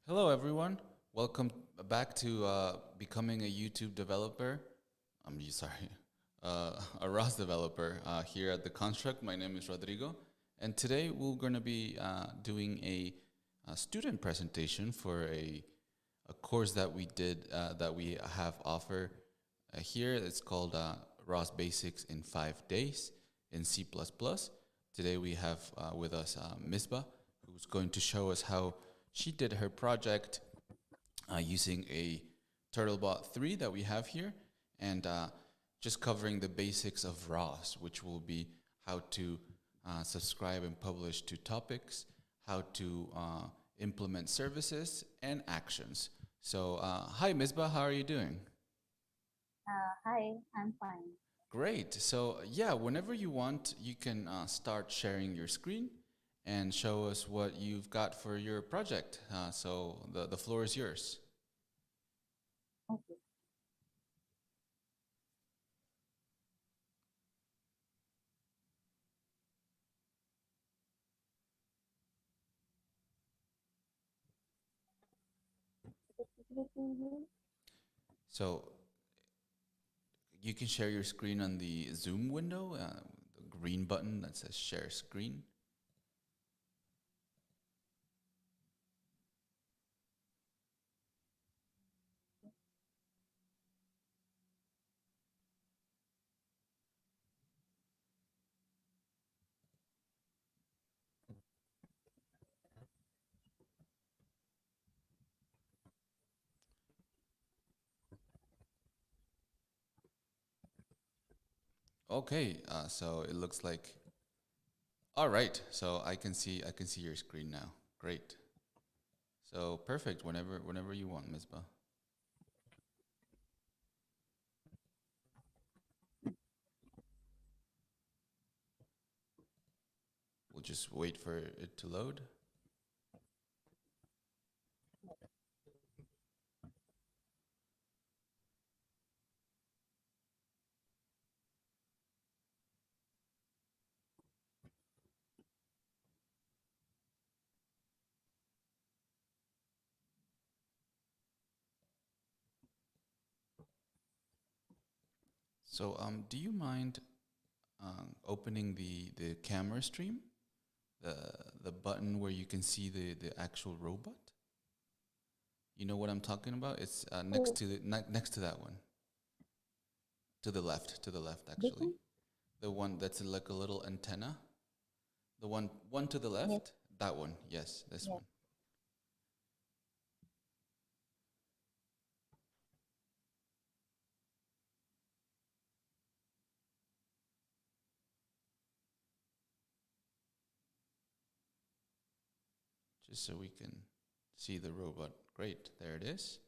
Hello, everyone. Welcome back to becoming a YouTube developer. Sorry, a ROS developer here at The Construct. My name is Rodrigo, and today we're going to be doing a student presentation for a course that we did that we have offer here. It's called ROS Basics in 5 days in C++. Today we have with us Misbah, who's going to show us how she did her project using a Turtlebot 3 that we have here, and just covering the basics of ROS, which will be how to subscribe and publish to topics, how to implement services and actions. So, hi Misbah, how are you doing? Hi, I'm fine. Great. So, yeah, whenever you want, you can start sharing your screen and show us what you've got for your project. So the floor is yours. Okay. So you can share your screen on the Zoom window, the green button that says share screen. Okay, so it looks like, all right. So I can see your screen now. Great. So perfect. Whenever you want, Misbah. We'll just wait for it to load. So do you mind opening the camera stream, the the button where you can see the actual robot? You know what I'm talking about? It's Oh, next to that one, to the left this actually. one? The one that's like a little antenna. The one to the Yes, left, that one. Yes, this yes. one. Just so we can see the robot. Great, there it is.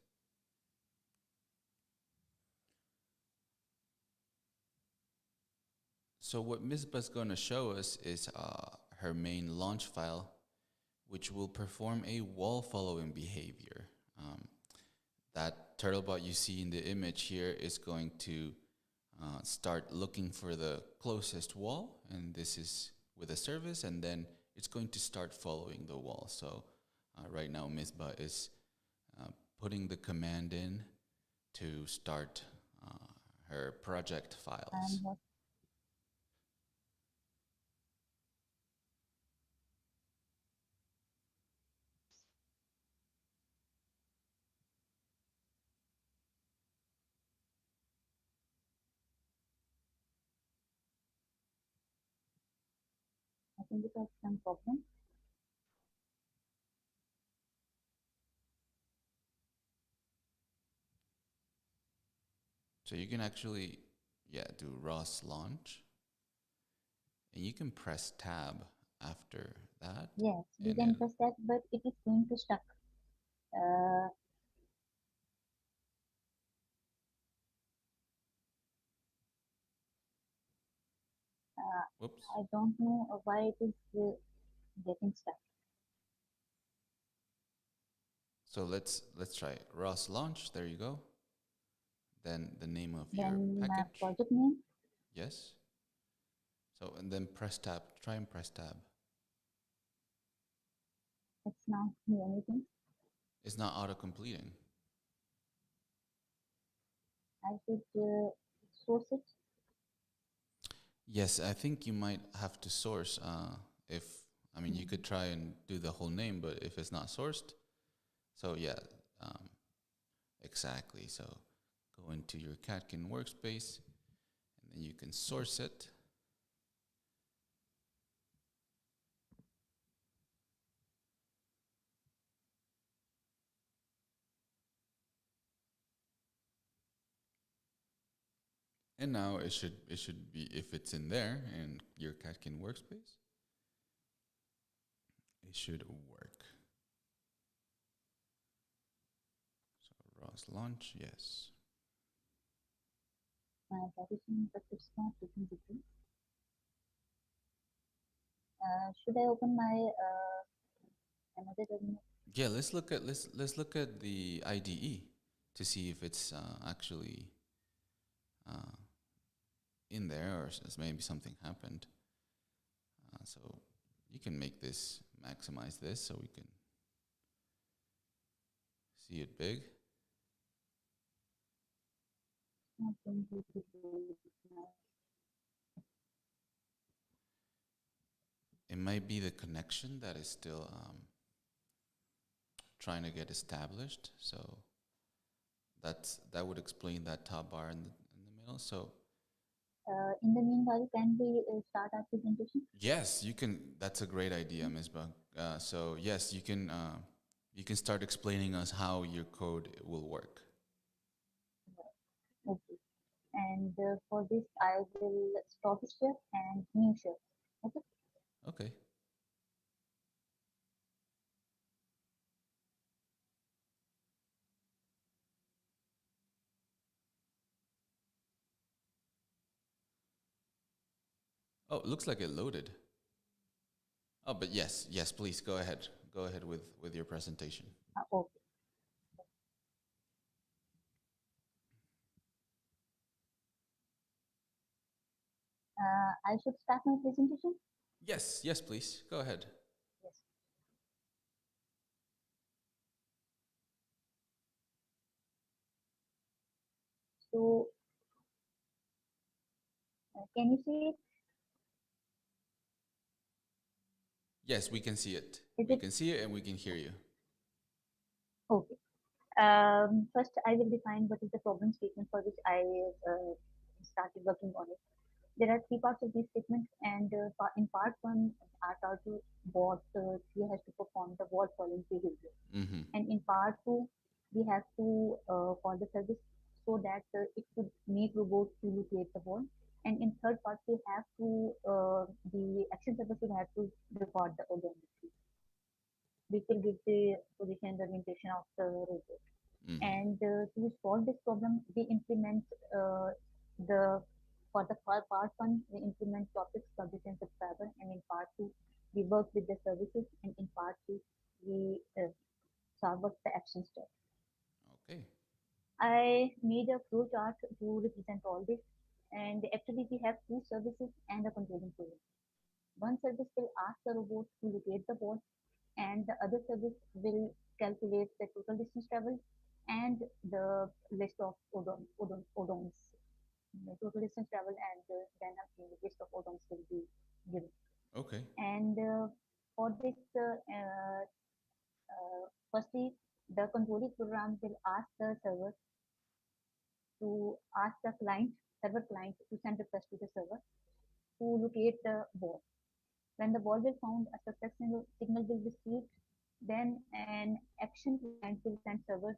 So what Misbah's going to show us is her main launch file, which will perform a wall following behavior. That Turtlebot you see in the image here is going to start looking for the closest wall, and this is with a service, and then it's going to start following the wall. So right now, Misbah is uh, putting the command in to start her project And files. what? I think it has some problem. So you can actually, yeah, do ROS launch, and you can press tab after that, Yes, we and can press that, but it is going to stuck. Uh, whoops. I don't know why it is getting stuck. So let's try ROS launch. There you go. Then the name of your Then package. project name, Yes. So and then press tab. Try and press tab. it's not me anything. It's not auto completing. I should source it. Yes, I think you might have to source. If I mean, you could try and do the whole name, but if it's not sourced, so yeah, um, exactly. So go into your Catkin workspace, and then you can source it. And now it should be, if it's in there in your Catkin workspace, it should work. So ROS launch, yes. That is in, but it's not taking details. Should I open my another terminal? Yeah, let's look at the IDE to see if it's actually uh, in there, or maybe something happened. So you can make this, maximize this so we can see it big. Not going to details now. It might be the connection that is still trying to get established. So that would explain that top bar in the middle. So In the meanwhile, can we start our presentation? yes, you can. That's a great idea, Misbah. So yes, you can start explaining us how your code will work. Okay. And for this, I will stop share and new share. Okay. Okay. Oh, it looks like it loaded. Oh, but yes, please go ahead. Go ahead with your presentation. Okay. I should start my presentation. Yes, please. Go ahead. Yes. So, can you see it? Yes, we can see it. Is We it can see it and we can hear you. okay? First, I will define what is the problem statement for which I started working on it. There are three parts of this statement, and in part one, our turtle bot he has to perform the wall following behavior, and in part two, we have to call the service so that it could make robot to locate the ball. And in third part, we have to the action service will have to record the odometry, which will give the position and orientation of the robot. And to solve this problem, we implement the for the part one, we implement topics, subject, and subscriber, and in part two, we work with the services, and in part three, we solve the action step. Okay. I made a flow chart to represent all this, and actually we have two services and a controlling program. One service will ask the robot to locate the ball, and the other service will calculate the total distance traveled and the list of odoms, the total distance traveled, and then a list of odoms will be given. Okay. And for this, firstly, the controlling program will ask the server to ask the client, server client, to send request to the server to locate the ball. When the ball will found, a success signal will be received. Then an action client will send server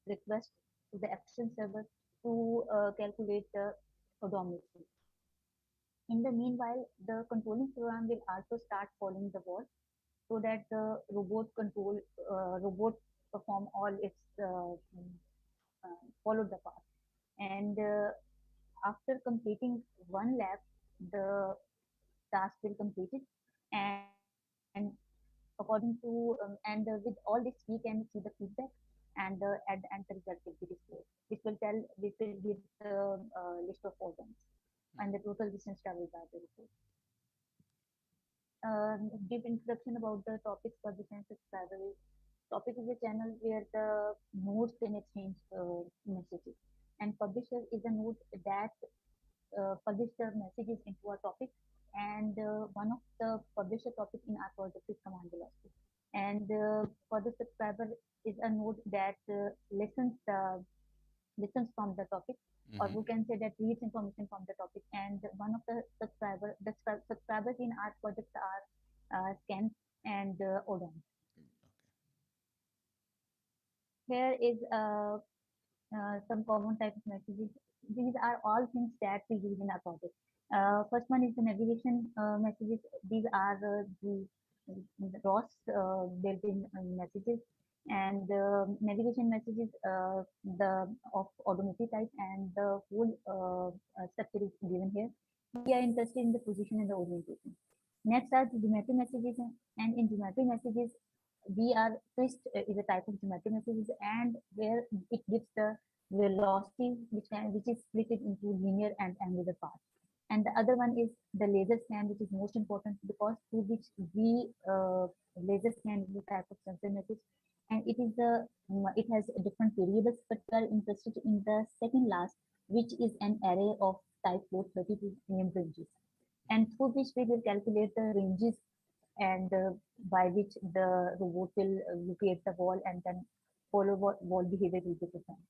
request to the action server to calculate the odometry. In the meanwhile, the controlling program will also start following the ball so that the robot perform all its follow the path. And after completing one lap, the task will complete it. And according to and with all this, we can see the feedback, and at the end the result will be displayed, which will give the list of items and the total distance traveled by the report. Give introduction about the topics for the census travel. Topic is a channel where the nodes can exchange messages, and publisher is a node that publish the messages into a topic, and one of the publisher topic in our project is command velocity. And for the subscriber is a node that listens from the topic, or Mm-hmm. we can say that reads information from the topic. And one of the subscribers in our project are scans and odom. Here is some common type of messages. These are all things that we use in our project. First one is the navigation messages. These are the ROS built-in messages, and navigation messages the of odometry type, and the whole structure is given here. We are interested in the position and the orientation. Next are the geometry messages, and in geometry messages, we are twist is a type of geometry messages, and where it gives the velocity which is split into linear and angular parts. And the other one is the laser scan, which is most important because through which we laser scan the type of sensor message, and it has different variables, but we are interested in the second last, which is an array of type 432 named ranges, and through which we will calculate the ranges, and by which the robot will locate the wall and then follow what wall behavior will be performed.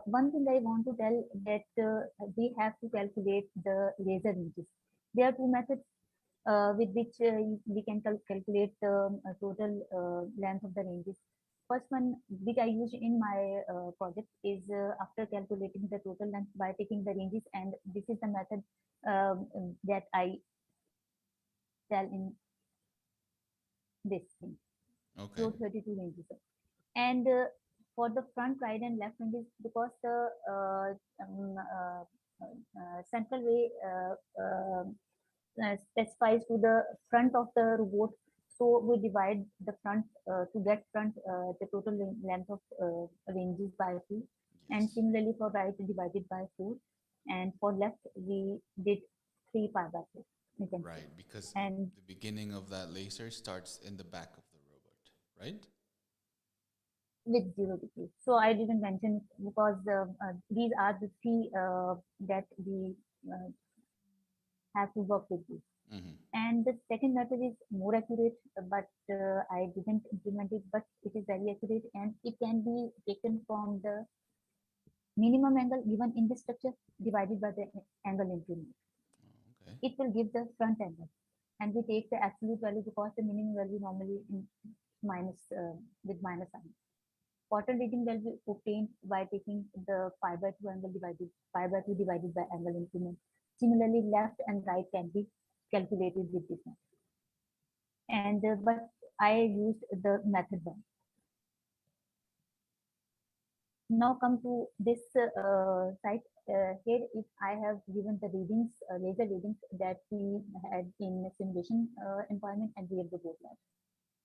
One thing I want to tell that we have to calculate the laser ranges. There are two methods with which we can calculate the total length of the ranges. First one, which I use in my project, is after calculating the total length by taking the ranges, and this is the method that I tell in this thing, Okay. 432 ranges. And for the front, right, and left ranges, because the central way specifies to the front of the robot, so we divide the front to get front the total length of ranges by 2, and Yes. similarly for right divided by 4, and for left we did 3 pi by 4, you can say. Right, because And the beginning of that laser starts in the back of the robot, right? with 0 degrees. So I didn't mention because these are the three that we uh, have to work with these. Mm-hmm. And the second method is more accurate, but I didn't implement it, but it is very accurate, and it can be taken from the minimum angle given in the structure divided by the angle increment. Oh, okay. It will give the front angle, and we take the absolute value because the minimum value normally in minus with minus sign. Quarter reading will be obtained by taking the pi by 2 angle divided pi by 2 divided by angle increment. Similarly, left and right can be calculated with this method. And but I used the method one. Now come to this site. Here, if I have given the readings, laser readings that we had in simulation environment and real robot lab.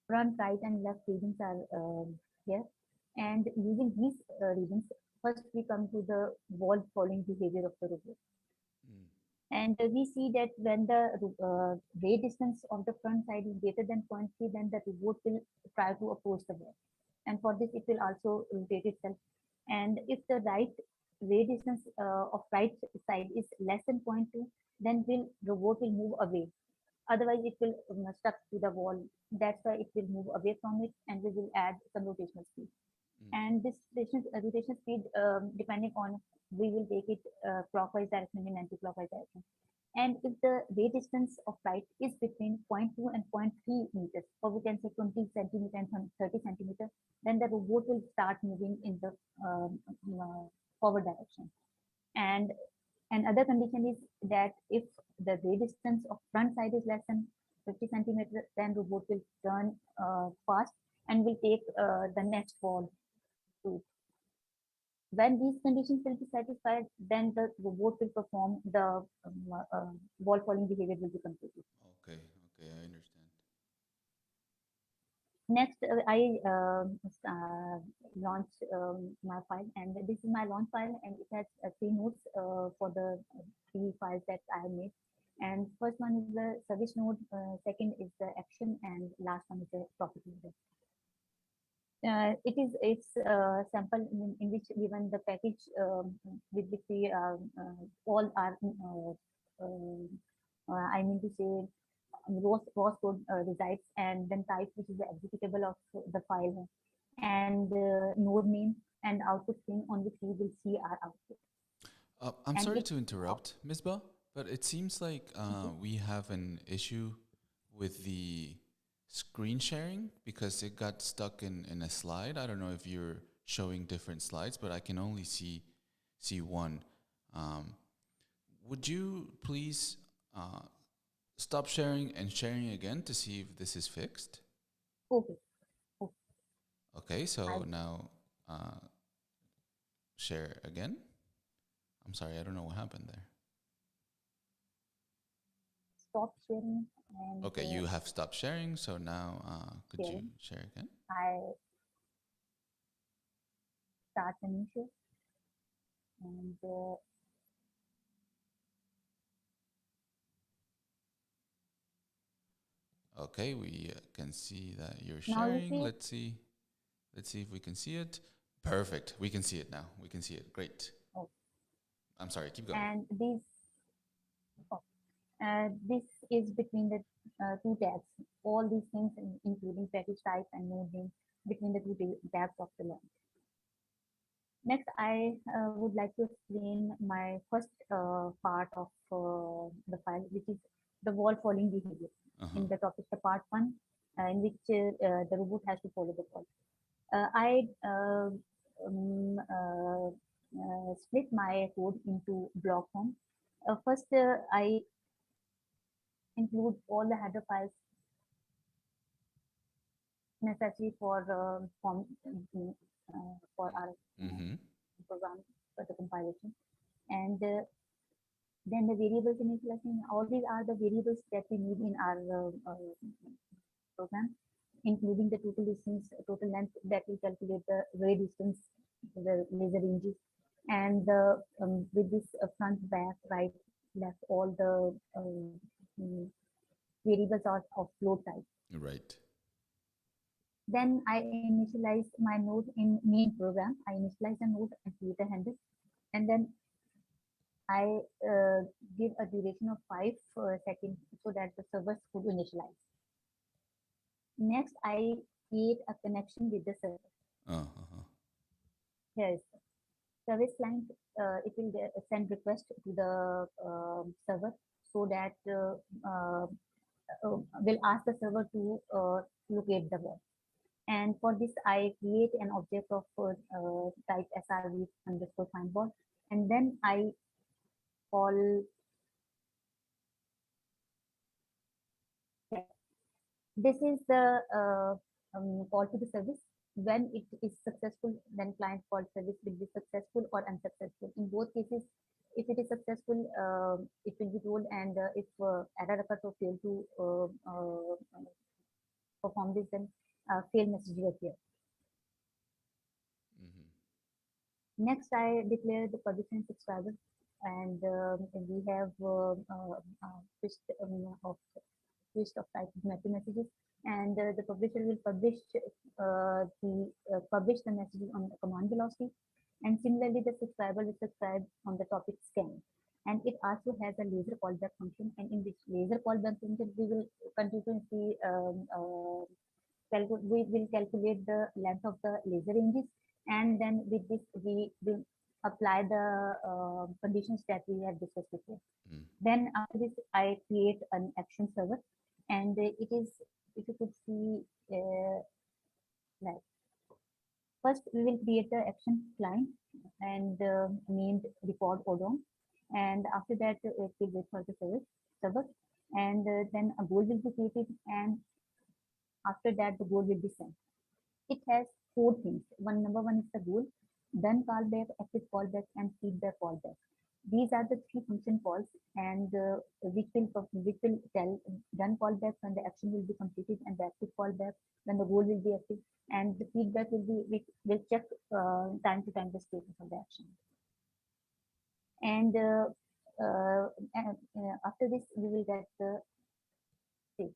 Front, right, and left readings are here. And using these readings, first we come to the wall following behavior of the robot. Mm. And we see that when the ray distance of the front side is greater than 0.3, then the robot will try to approach the wall. And for this, it will also rotate itself. And if the right ray distance of right side is less than 0.2, then will robot will move away. Otherwise, it will stuck to the wall. That's why it will move away from it, and we will add some rotational speed. Mm. And this rotation speed, depending on, we will take it clockwise direction and anti-clockwise direction. And if the ray distance of light is between 0.2 and 0.3 meters, or we can say 20 centimeter and 30 centimeter, then the robot will start moving in the forward direction. And another condition is that if the ray distance of front side is less than 50 centimeter, then robot will turn fast and will take the next wall route. When these conditions will be satisfied, then the robot will perform the wall falling behavior will be completed. Okay, okay, I understand. Next, I launched my file, and this is my launch file, and it has 3 nodes for the 3 files that I have made. And first one is the service node, second is the action, and last one is the topic node. It's sample in which given the package with which we all are I mean to say ROS code resides, and then type, which is the executable of the file, and node name and output string on which we will see our output. I'm And sorry if to interrupt, Misbah, but it seems like we have an issue with the screen sharing because it got stuck in a slide. I don't know if you're showing different slides, but I can only see one. Um, would you please stop sharing and sharing again to see if this is fixed? okay, okay, Okay, I so now share again. I'm sorry, I don't know what happened there. stop sharing and Okay, you have stopped sharing, so now could you sharing. share again? I start a new share, and Okay, we can see that you're now you sharing. see it. Let's see if we can see it. Perfect. We can see it now. We can see it. Great. Oh, I'm sorry. Keep going. and oh, this is between the two tabs. All these things, including package type and node name, between the two tabs of the line. Next, I would like to explain my first part of the file, which is the wall following behavior. Uh-huh. In the topic, the part one, in which the robot has to follow the wall. I split my code into block form. First, I include all the header files necessary for our Mm-hmm. program for the compilation, and then the variables initialization. All these are the variables that we need in our program, including the total distance, total length that will calculate the ray distance, the laser ranges, and with this front, back, right, left, all the mm, variables are of float type. Right. Then I initialize my node in main program. I initialize a node and create a handle, and then I give a duration of 5 seconds so that the servers could initialize. Next, I create a connection with the server. Uh-huh. Here is service client. It will send request to the server so that will ask the server to locate the wall. And for this, I create an object of type SRV underscore find wall, and then I call this is the call to the service. When it is successful, then client call service will be successful or unsuccessful. In both cases, if it is successful, it will be told, and if error occurs or fail to perform this, then fail message will appear. Mm-hmm. Next, I declare the publisher and subscriber, and we have twist of type of meta messages, and the publisher will publish the messages on the command velocity, and similarly the subscriber will subscribe on the topic scan, and it also has a laser callback function, and in this laser callback function we will continuously we will calculate the length of the laser ranges, and then with this we will apply the conditions that we have discussed before. Mm. Then after this, I create an action server, and it is, if you could see, like first we will create the action client and named record odom, and after that it will wait for the server, and then a goal will be created, and after that the goal will be sent. It has four things. Number one is the goal, then callback, active callback, and feedback callback. These are the three function calls, and which will tell done callback when the action will be completed, and the active callback when the goal will be active, and the feedback will be will check time to time the status of the action. And after this, we will get the state.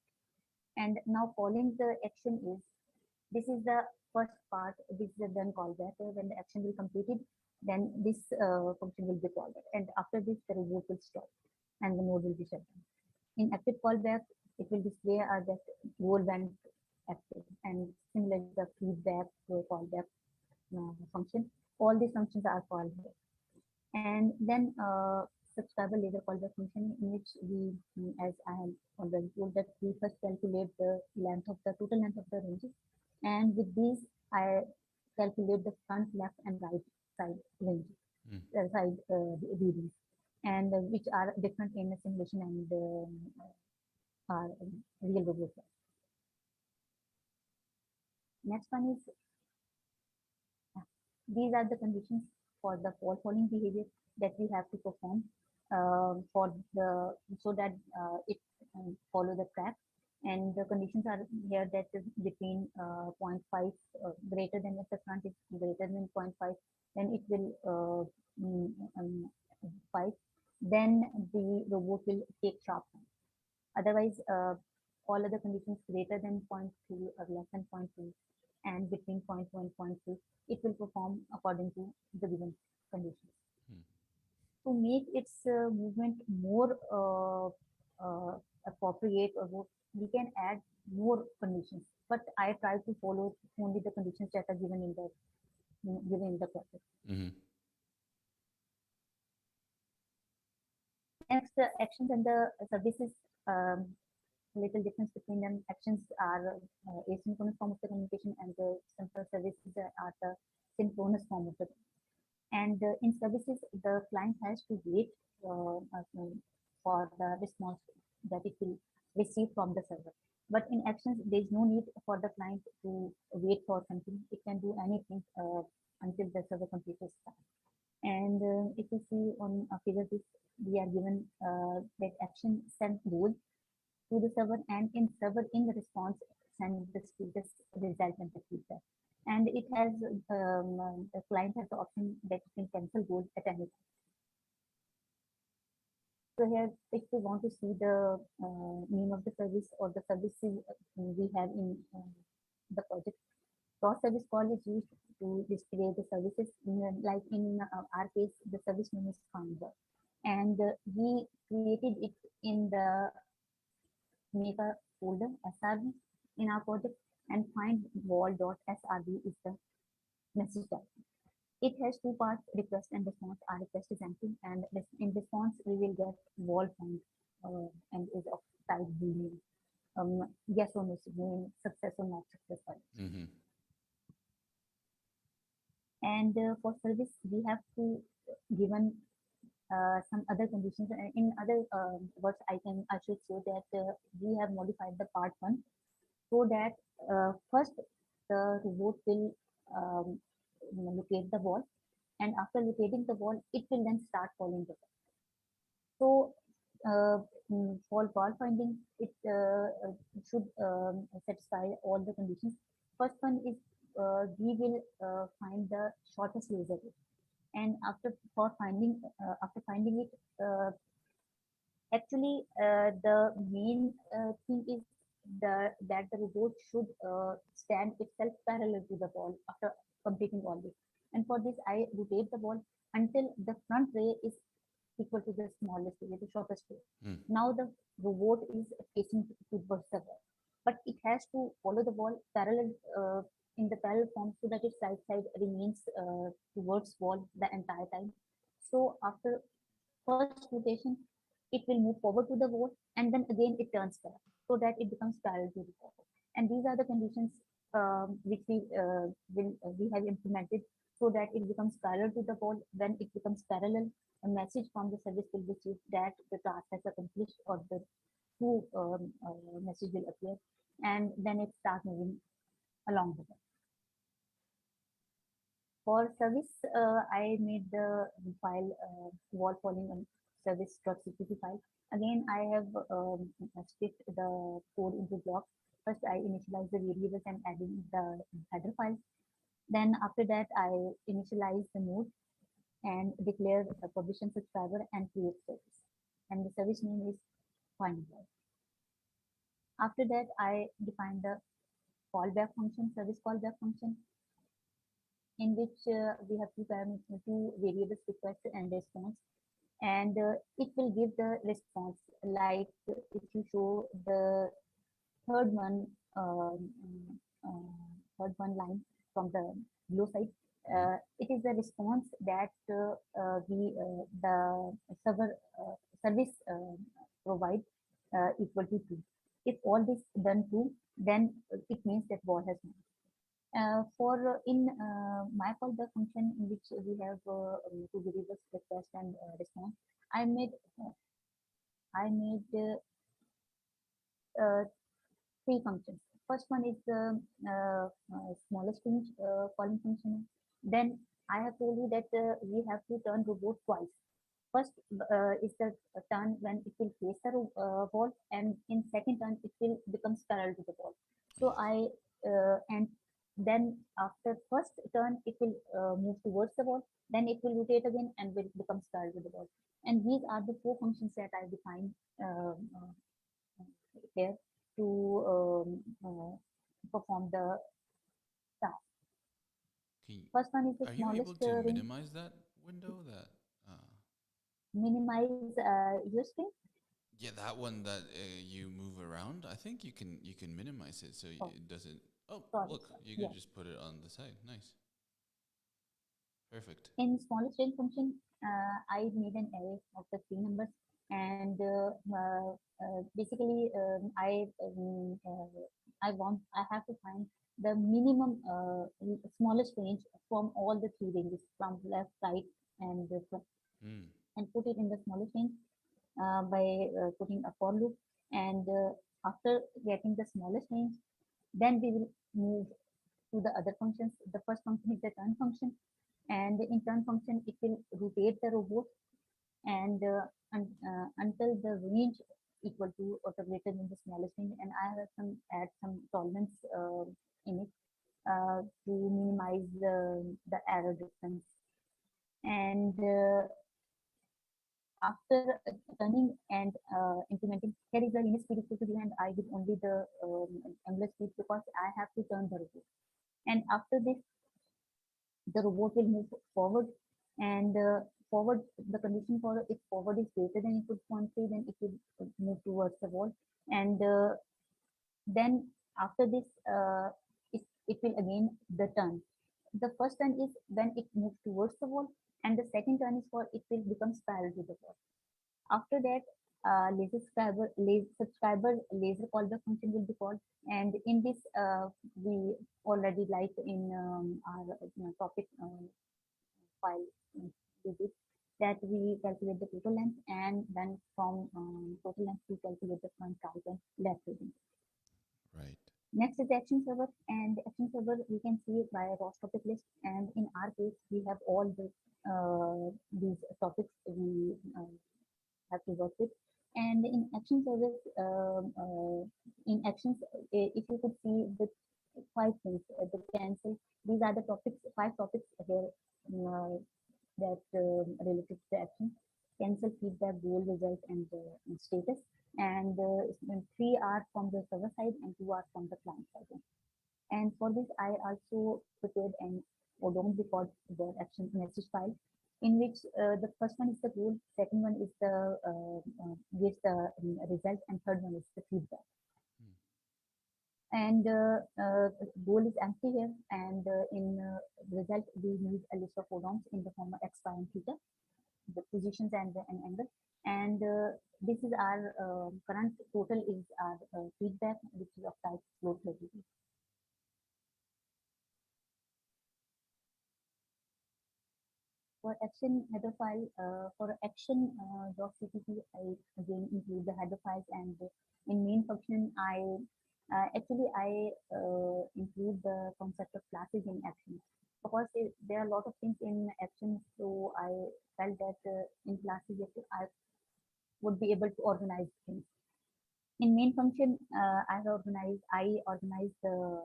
And now following the action is, this is the first part, this is the done callback. When the action will completed, then this function will be called. And after this, the reboot will stop and the node will be shut down. In active callback, it will display that goal went active, and similarly the feedback callback function. All these functions are called here. And then subscriber label callback function, in which we, as I have already told, that we first calculate the length of the total length of the ranges, and with these I calculate the front, left, and right side ranges, side readings, and which are different in the simulation and are real robot. Next one is, these are the conditions for the fault following behavior that we have to perform for the, so that it follow the track. And the conditions are here that is between 0.5 greater than, if the front is greater than 0.5, then it will 5, then the robot will take sharp turn. Otherwise, all other conditions greater than 0.2 or less than 0.2 and between 0.1 and 0.3, it will perform according to the given conditions. To make its movement more appropriate, or we can add more conditions, but I try to follow only the conditions that are given in the process. Next, the actions and the services. Little difference between them. Actions are asynchronous form of the communication, and the simple services are the synchronous form of the. And in services, the client has to wait for the response that it will receive from the server. But in actions, there is no need for the client to wait for something. It can do anything until the server completes its task. And if you see on figure this, we are given that action send goal to the server, and in server in the response send the status result and the feedback. And it has the client has the option that you can cancel goals at any time. So here, if we want to see the name of the service or the services we have in the project, ROS service call is used to display the services. Like in our case, the service name is finder, and we created it in the maker folder SRV in our project, and find wall.srv is the message type. It has two parts, request and response. Our request is empty, and in response we will get wall find and is of type boolean, yes or no, meaning success or not successful. And for service we have to given some other conditions. In other words, I should say that we have modified the part 1 so that first the robot will locate the wall, and after locating the wall, it will then start following the wall. So for wall finding, it should satisfy all the conditions. First one is we will find the shortest laser route, and after finding it, actually the main thing is that the robot should stand itself parallel to the wall after completing all this. And for this, I rotate the wall until the front ray is equal to the smallest ray, the shortest ray. Now the robot is facing towards the wall, but it has to follow the wall parallel in the parallel form, so that its right side remains towards wall the entire time. So after first rotation, it will move forward to the wall, and then again it turns back, so that it becomes parallel to the wall. And these are the conditions which we have implemented, so that it becomes parallel to the wall. When it becomes parallel, a message from the service will be received that the task has accomplished, or the true message will appear, and then it starts moving along the wall. For service, I made the file wall following on service.cpp file. Again, I have split the code into blocks. First, I initialize the variables and adding the header file. Then after that, I initialize the node, and declare a publishing subscriber and create service. And the service name is find. After that, I define the callback function, service callback function, in which we have two variables, request and response. And it will give the response. Like if you show the third one, third one line from the below side, Mm-hmm. it is the response that the server service provide equal to true. If all this done true, then it means that ball has won. For in my callback function, in which we have two variables, request and response, I made uh, I made uh, three functions. First one is the smallest range calling function. Then I have told you that we have to turn robot twice. First is the turn when it will face the wall, and in second turn it will become parallel to the wall. So Yes. and then after first turn it will move towards the wall, then it will rotate again and will become parallel to the wall. And these are the four functions that I defined here to perform the task. Can you, First one is the are you able smallest to range. minimize that window? That Minimize your screen. yeah, that one that you move around. I think you can minimize it so Oh, it doesn't. Oh, sorry, look, sorry. you could Yeah. just put it on the side. Nice, perfect. In smallest range function, I made an array of the three numbers, and basically I have to find the minimum smallest range from all the three ranges, from left, right, and Mm. and put it in the smallest range by putting a for loop. And after getting the smallest range, then we will move to the other functions. The first function is the turn function, and in turn function it will rotate the robot and until the range equal to or greater than the smallest range. And I have some add some tolerance in it to minimize the error difference. And after turning and implementing, here is the linear speed equal to 0, and I give only the angular speed because I have to turn the robot. And after this, the robot will move forward, and forward, the condition for if forward is greater than equal to 0.3, then it will move towards the wall. And then after this, it will again the turn. The first turn is when it moves towards the wall, and the second turn is for it will become parallel to the wall. After that, subscriber laser callback function will be called, and in this we already like in our topic file we did that we calculate the total length, and then from total length we calculate the front right and left reading. Right. Next is the action server, and the action server we can see it by a ROS topic list, and in our case we have all these topics we have to work with. And in action service, in actions, if you could see the five things, the cancel, these are the topics, five topics here uh, that related to the action. Cancel, feedback, goal, result, and status. And three are from the server side and two are from the client side. And for this, I also prepared an ODOM record the action message file, in which the first one is the goal, second one is the gives the result, and third one is the feedback. Mm. And goal is empty here, and in result we need a list of ODOMs in the form of x, y, and theta, the positions and an angle. And this is our current total is our feedback, which is of type float variable. For action header file, for action .cpp, I again include the header files, and in main function, actually I include the concept of classes in action because there are a lot of things in action, so I felt that in classes I would be able to organize things. In main function, I organize the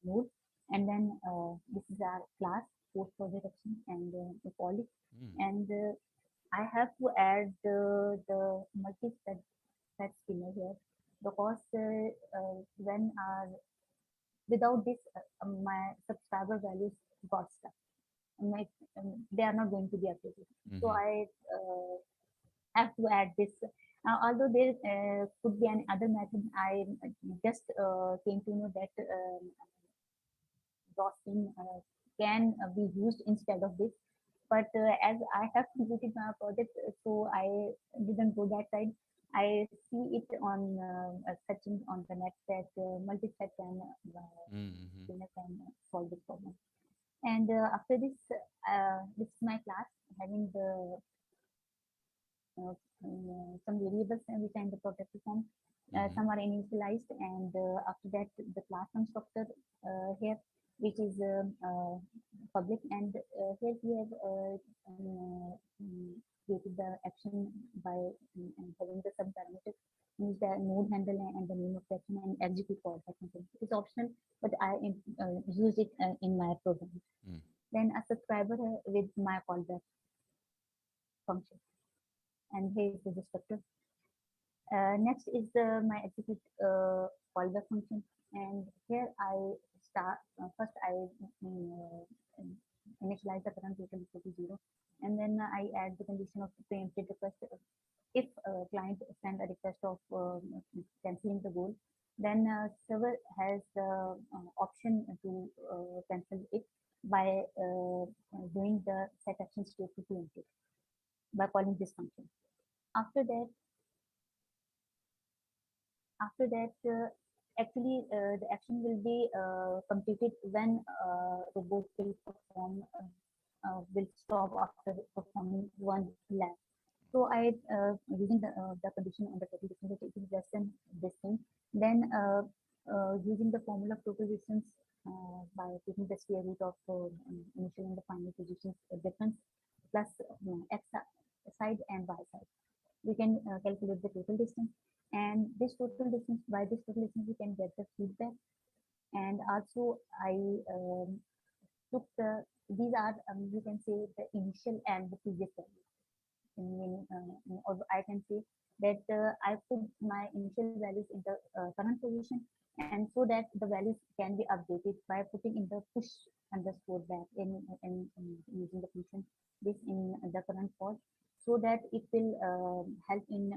node, and then this is our class, post-project action, and we call it. Mm. And I have to add the multi-step schema here because when our without this, my subscriber values got stuck. My, they are not going to be updated. So Mm-hmm. I have to add this. Although there could be an other method, I just came to know that DOSing can be used instead of this. But as I have completed my project, so I didn't go that side. I see it on searching on the net that multi-thread Mm-hmm. can solve this problem. And after this, this is my class having the some variables which are in the protected form. Mm-hmm. Some are initialized, and after that, the class constructor here, which is public, and here we have created the action by having the subparameters, use the node handle and the name of the action and execute call action. It's optional, but I use it in my program. Mm. Then a subscriber with my callback function, and here is the descriptor. Next is the my execute callback function, and here I start first I initialize the current total equal to 0, and then I add the condition of the preempted request. If client send a request of canceling the goal, then server has the option to cancel it by doing the set action state to preempted by calling this function. After that, actually the action will be completed when robot will perform will stop after performing one lap. So I using the condition on the total distance that it is less than this thing. Then using the formula of total distance by taking the square root of initial and the final positions difference plus x side and y side, we can calculate the total distance. And this total distance, by this total distance, we can get the feedback. And also, I took the these are you can say the initial and the previous value. Or I can say that I put my initial values in the current position, and so that the values can be updated by putting in the push underscore back in using the function this in the current call, so that it will help in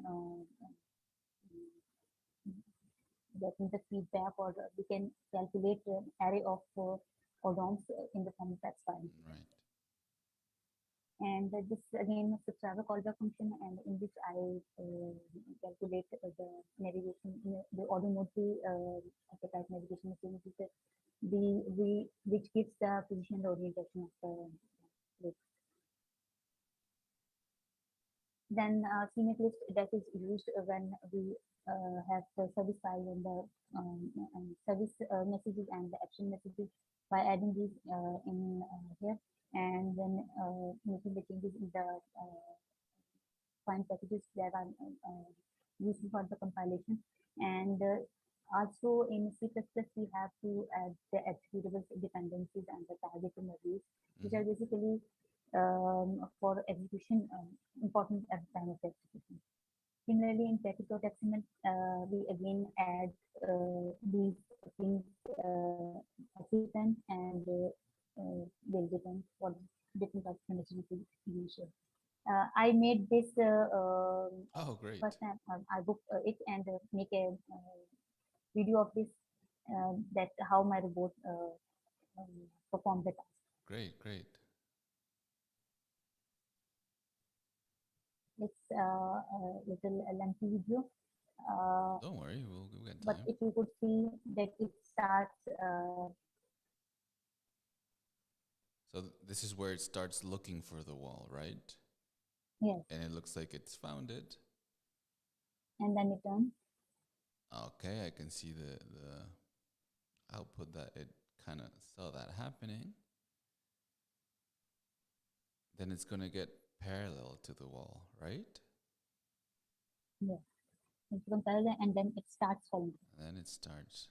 getting the feedback, or we can calculate an array of odoms in the form of text file. Right. And this again is subscriber callback function, and in which I calculate the navigation, the odometry, the type navigation machine, which is which gives the position and orientation of the list. Then CMake list that is used when we have the service file and the service messages and the action messages by adding these in here, and then making the changes in the find packages that are useful for the compilation. And also in C++, we have to add the executable dependencies and the target modules, which Mm-hmm. are basically for execution important at the time of the execution. Similarly, in package.xml, we again add these things assistant and will depend what different types of messages we use. I made this Oh, great. first time. I booked it and make a video of this that how my robot performed the task. Great, great. It's a little lengthy video, uh, Don't worry, we'll get but time. if you could see that it starts, So this is where it starts looking for the wall, right? yes, And it looks like it's found it. and then it turns. Okay, I can see the output that it kind of saw that happening. Then it's gonna get parallel to the wall, right? Yes, it's comparison, and then it starts following. And then it starts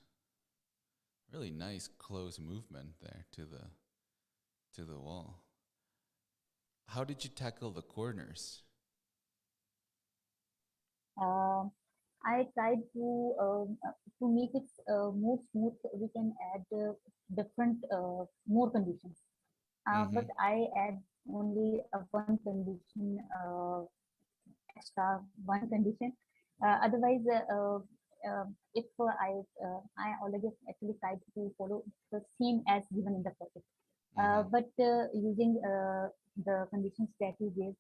really nice close movement there to To the wall. How did you tackle the corners? Um, I tried to make it more smooth. We can add different more conditions. Mm-hmm. But I add only one condition, extra one condition. Otherwise, if I already actually tried to follow the same as given in the project, Mm-hmm. but using the conditions that you gave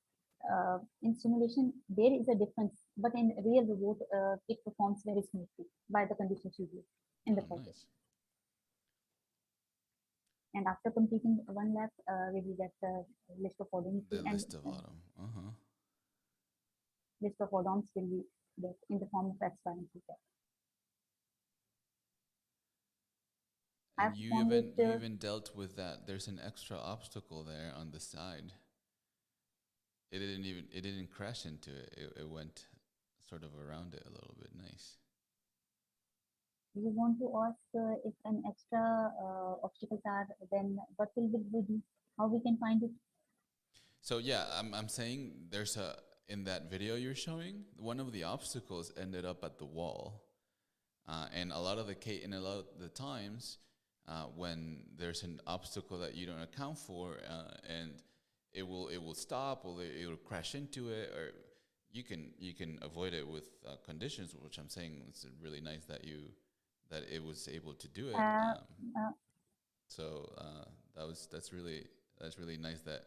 in simulation, there is a difference. But in real robot, it performs very smoothly by the conditions you give in the Oh, project. nice. And after completing one lap, we will get the list of odometry The and list of autumn. Uh-huh. list of odoms will be get in the form of transparency. And I've found it, you even dealt with that. There's an extra obstacle there on the side. It didn't crash into it. It went sort of around it a little bit. Nice. you want to ask if an extra obstacles are, then what will we do? How we can find it? So yeah, I'm saying there's a in that video you're showing, one of the obstacles ended up at the wall. And a lot of a lot of the times, when there's an obstacle that you don't account for, and it will stop, or it will crash into it, or you can avoid it with conditions, which I'm saying it's really nice that it was able to do it. Uh, uh, So that's really nice that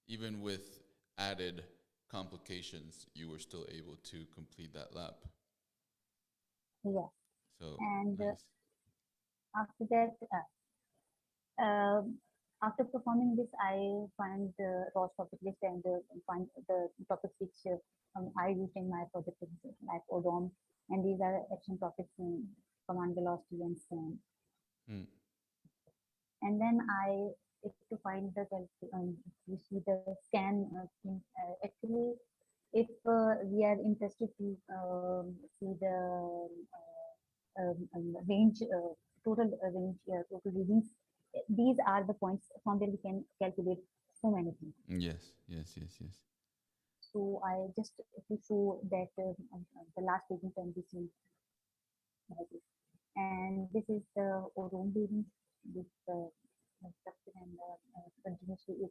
even with added complications, you were still able to complete that lap. yes, So and nice. after that, after performing this, I find the ROS topic list and find the topics which I used in my project, like ODOM, and these are action topics in command velocity and scan. Mm. And then I if to find the you see the scan thing, actually if we are interested to see the range total range total readings, these are the points from where we can calculate so many things. Yes, yes, yes, yes. So I just to show that the last reading can be seen like this. And this is the ozone readings with structure and continuously it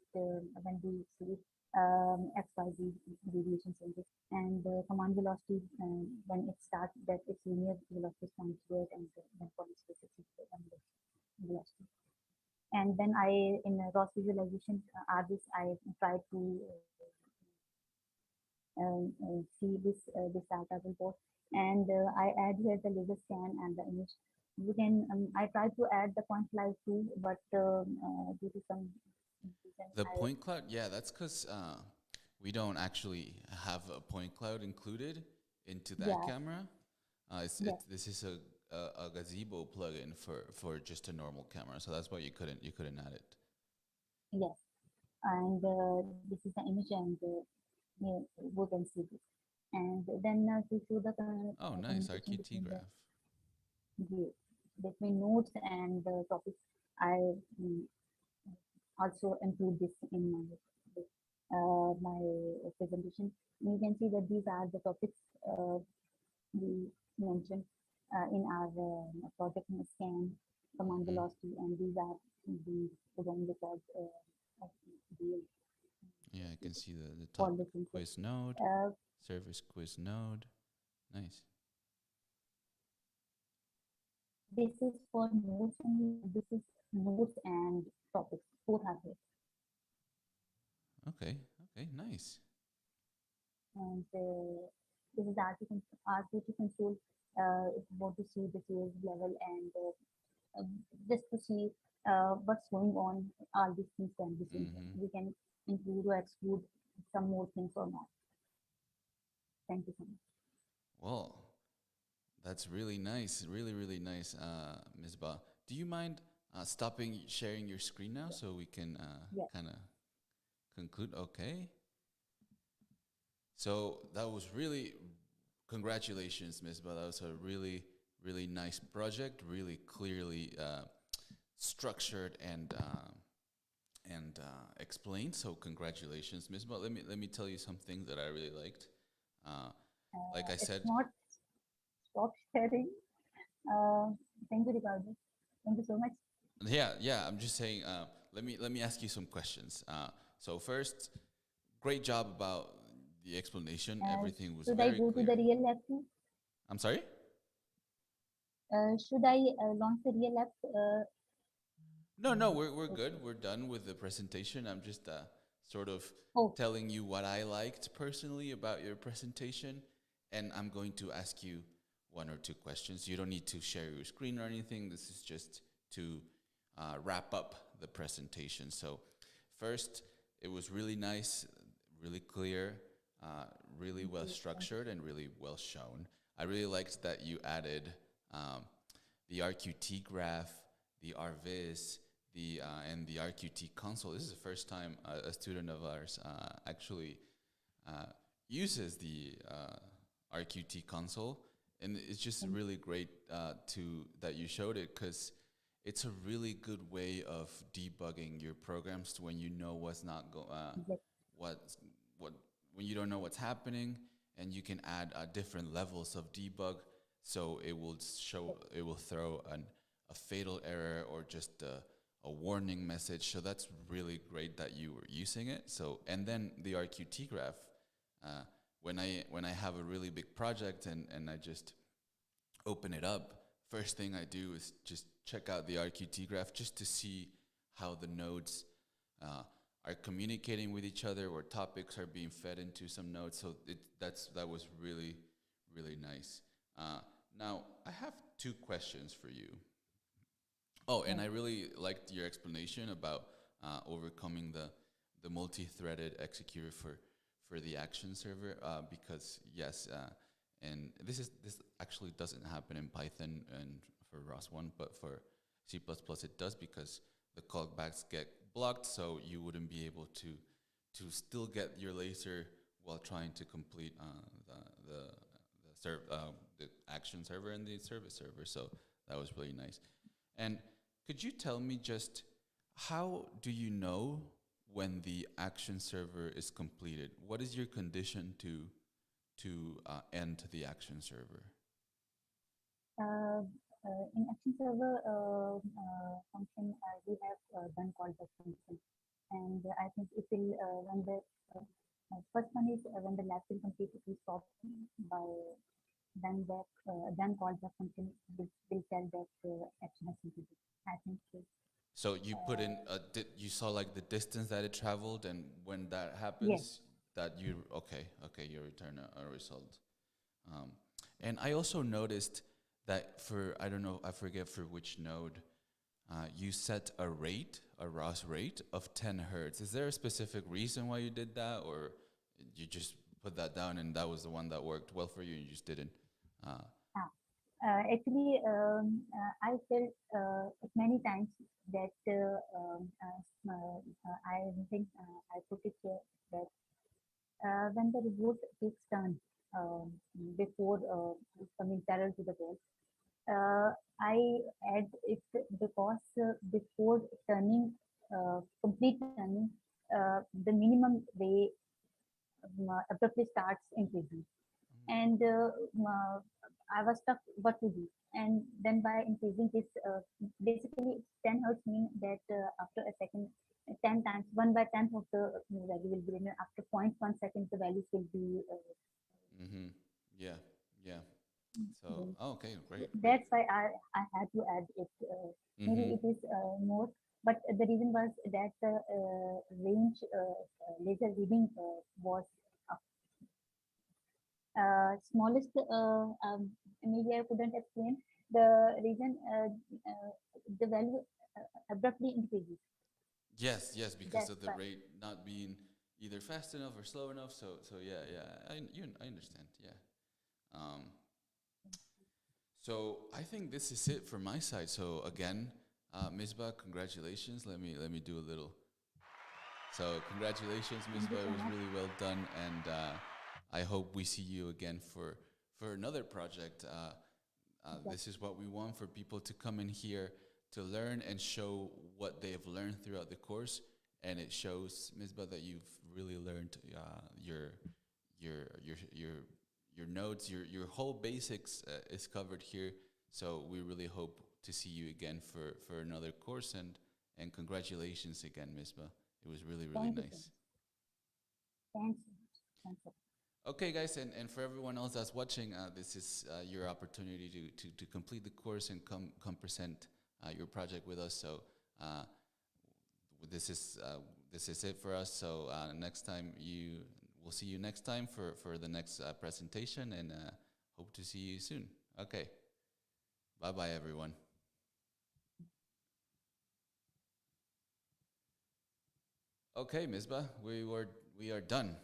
when we see XYZ deviations in this. And the command velocity when it starts that it's linear velocity is 0.08 and then points to 60 velocity. And then I in ROS visualization RVIZ I try to see this data report, and I add here the laser scan and the image. You can I try to add the point cloud too, but due to some reason The I point cloud, yeah, that's because we don't actually have a point cloud included into that yeah camera. yes This is a gazebo plugin for just a normal camera, so that's why you couldn't add it. yes, and this is the image and yeah, we can see this, and then to show the Oh, nice communication RQT between graph. the between nodes and the topics. I mm, also include this in my presentation. You can see that these are the topics we mentioned in our project scan, command Hmm. velocity, and these are the program records of the Yeah, I can see the all top the things. quiz node, Uh, service quiz node. Nice. this is for notes only. This is notes and topics. Both are here. Okay, okay, nice. And this is RTT console. If you want to see the sales level and just to see what's going on, all these things can be seen. Hmm. We can include or exclude some more things or not. Thank you so much. Well, that's really nice, really, really nice, Misbah. Do you mind stopping sharing your screen now so we can Yes, kind of conclude? Okay. So that was really, congratulations, Misbah. That was a really, really nice project, really clearly structured and and explained. So congratulations, Misbah. Let me tell you some things that I really liked. Uh, like I It's said, not stop sharing. Uh, Thank you, Ricardo. Thank you so much. yeah. I'm just saying. Let me ask you some questions. So first, great job about the explanation. Uh, Everything was should I very go to the clear. real lab too? I'm sorry. Should I launch the real lab? No, we're good. Okay. We're done with the presentation. I'm just sort of Oh, telling you what I liked personally about your presentation, and I'm going to ask you one or two questions. You don't need to share your screen or anything. This is just to wrap up the presentation. So, first, it was really nice, really clear, really thank well you. Thank you. structured, and really well shown. I really liked that you added the RQT graph, the RVIZ, and the RQT console. This is the first time a student of ours actually uh, uses the RQT console, and it's just Thank really great to that you showed it because it's a really good way of debugging your programs when you know what's not you. what's what when you don't know what's happening, and you can add different levels of debug, so it will throw a fatal error or just a warning message. So that's really great that you were using it. So and then the RQT graph, uh, when I have a really big project and I just open it up, first thing I do is just check out the RQT graph just to see how the nodes uh, are communicating with each other, or topics are being fed into some nodes. So that was really really nice. Uh, Now I have two questions for you. Oh, and Yes. I really liked your explanation about overcoming the multi-threaded executor for the action server, because yes, and this actually doesn't happen in Python and for ROS1, but for C++ it does, because the callbacks get blocked, so you wouldn't be able to still get your laser while trying to complete the action server and the service server. So that was really nice. And could you tell me just how do you know when the action server is completed? What is your condition to end the action server? Uh, in action server function, we have done callback function, and I think it will when the first one is when the lab will complete, it will stop by then callback function will tell that action has completed. I think So you put in uh, you saw like the distance that it traveled, and when that yes, happens, that you okay, you return a result. Um, and I also noticed that for I don't know, I forget for which node, you set a rate, a ROS rate of 10 hertz. Is there a specific reason why you did that, or you just put that down and that was the one that worked well for you and you just didn't? Uh, ah, actually, I felt many times that I think I put it here that when the reboot takes turn um, before coming parallel to the wall, I add it because before turning, complete turning, the minimum way abruptly starts increasing. And I was stuck what to do. And then by increasing this, basically 10 hertz mean that after a second, 10 times, 1 by 10th of the value will be written. After 0.1 seconds, the values will be mm-hmm. Yeah, yeah. So, then. oh, okay, great, great. That's why I had to add it. Mm-hmm. Maybe it is more, but the reason was that the range laser reading was smallest. Maybe I couldn't explain the reason. The value abruptly increases. Yes, yes, because That's of the why. rate not being either fast enough or slow enough. So yeah, yeah, I understand. Yeah. Um, so I think this is it from my side. So again, Misbah, congratulations. Let me do a little. So congratulations, Thank you Misbah. It so was much. really well done, and I hope we see you again for another project. Yes, This is what we want, for people to come in here to learn and show what they have learned throughout the course, and it shows, Misbah, that you've really learned your your your your notes, your whole basics is covered here. So we really hope to see you again for another course, and congratulations again, Misbah. It was really really Thank you so nice. much. Thanks so much. Thanks so much. Okay, guys, and for everyone else that's watching, this is your opportunity to complete the course and come present your project with us. So uh, this is it for us. So next time we'll see you next time for the next presentation, and hope to see you soon. Okay, bye bye everyone. Okay, Misbah, we are done.